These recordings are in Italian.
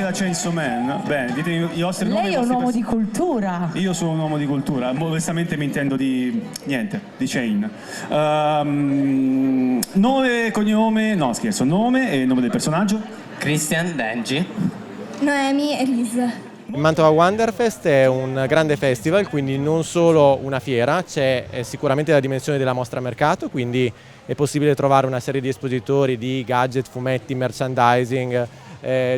da Chainsaw Man. Bene, dite i vostri nomi. Lei è un uomo di cultura. Io sono un uomo di cultura, modestamente mi intendo di niente, di Chain. Nome, cognome, no scherzo, nome e nome del personaggio. Christian Denji. Noemi Elise. Il Mantova Wonderfest è un grande festival, quindi non solo una fiera, c'è sicuramente la dimensione della mostra mercato, quindi è possibile trovare una serie di espositori di gadget, fumetti, merchandising,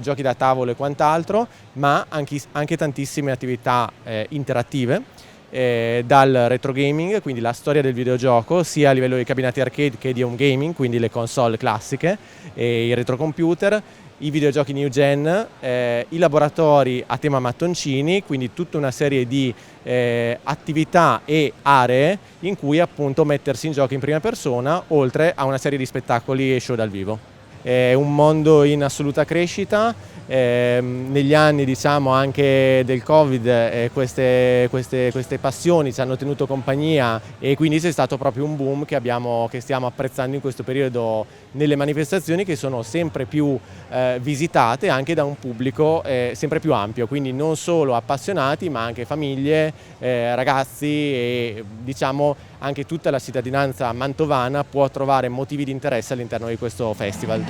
giochi da tavolo e quant'altro, ma anche tantissime attività interattive, dal retro gaming, quindi la storia del videogioco, sia a livello di cabinati arcade che di home gaming, quindi le console classiche e i retrocomputer, i videogiochi new gen, i laboratori a tema mattoncini, quindi tutta una serie di attività e aree in cui appunto mettersi in gioco in prima persona, oltre a una serie di spettacoli e show dal vivo. È un mondo in assoluta crescita, negli anni diciamo anche del Covid queste passioni ci hanno tenuto compagnia e quindi c'è stato proprio un boom che stiamo apprezzando in questo periodo nelle manifestazioni, che sono sempre più visitate anche da un pubblico sempre più ampio, quindi non solo appassionati ma anche famiglie, ragazzi e diciamo anche tutta la cittadinanza mantovana può trovare motivi di interesse all'interno di questo festival.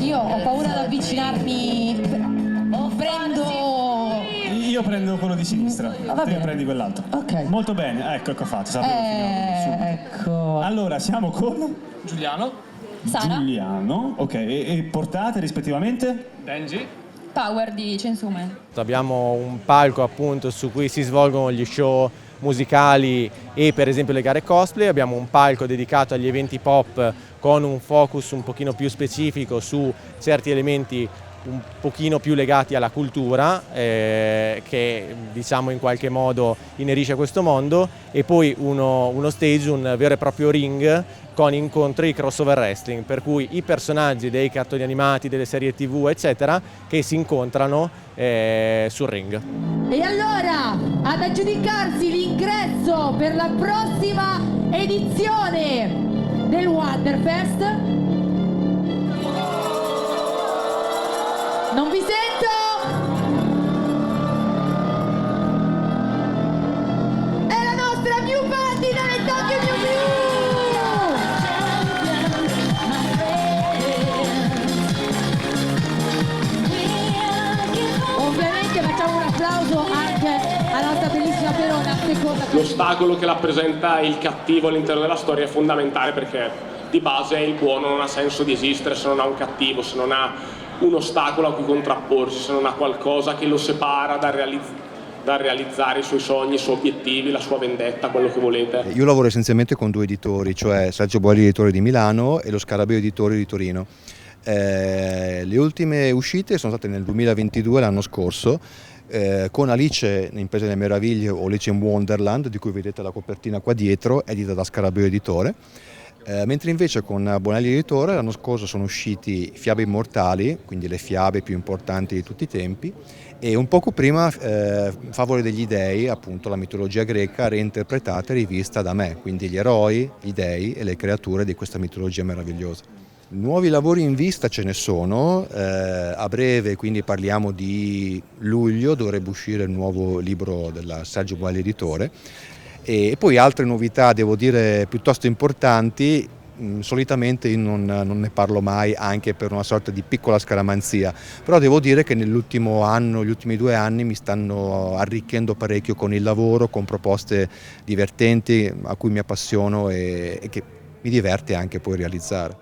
Io ho paura ad avvicinarmi, Io prendo quello di sinistra, va te bene. Prendi quell'altro. Ok. Molto bene, ecco fatto, sapevo subito. Ecco. Allora, siamo con Giuliano. Sara. Giuliano, ok, e portate rispettivamente? Denji. Power di Chainsaw Man. Abbiamo un palco appunto su cui si svolgono gli show musicali e per esempio le gare cosplay, abbiamo un palco dedicato agli eventi pop con un focus un pochino più specifico su certi elementi un pochino più legati alla cultura che diciamo in qualche modo inerisce a questo mondo, e poi uno stage, un vero e proprio ring con incontri crossover wrestling, per cui i personaggi dei cartoni animati, delle serie TV eccetera che si incontrano sul ring. E allora, ad aggiudicarsi l'ingresso per la prossima edizione del Wonderfest. Non vi sento! È la nostra Mew Party dalle Tokyo Mew Mew! Ovviamente facciamo un applauso anche alla nostra bellissima Verona, seconda. L'ostacolo che rappresenta il cattivo all'interno della storia è fondamentale, perché di base il buono non ha senso di esistere se non ha un cattivo, se non ha un ostacolo a cui contrapporsi, se non ha qualcosa che lo separa dal realizzare i suoi sogni, i suoi obiettivi, la sua vendetta, quello che volete. Io lavoro essenzialmente con due editori, cioè Sergio Boeri editore di Milano e lo Scarabeo editore di Torino. Le ultime uscite sono state nel 2022, l'anno scorso, con Alice in Paese delle Meraviglie o Alice in Wonderland, di cui vedete la copertina qua dietro, edita da Scarabeo editore. Mentre invece con Bonelli editore l'anno scorso sono usciti Fiabe Immortali, quindi le fiabe più importanti di tutti i tempi, e un poco prima Favole degli Dei, appunto la mitologia greca reinterpretata e rivista da me, quindi gli eroi, gli dei e le creature di questa mitologia meravigliosa. Nuovi lavori in vista ce ne sono, a breve, quindi parliamo di luglio, dovrebbe uscire il nuovo libro della Sergio Bonelli editore. E poi altre novità, devo dire, piuttosto importanti. Solitamente io non ne parlo mai, anche per una sorta di piccola scaramanzia, però devo dire che nell'ultimo anno, gli ultimi 2 anni mi stanno arricchendo parecchio con il lavoro, con proposte divertenti a cui mi appassiono e che mi diverte anche poi realizzare.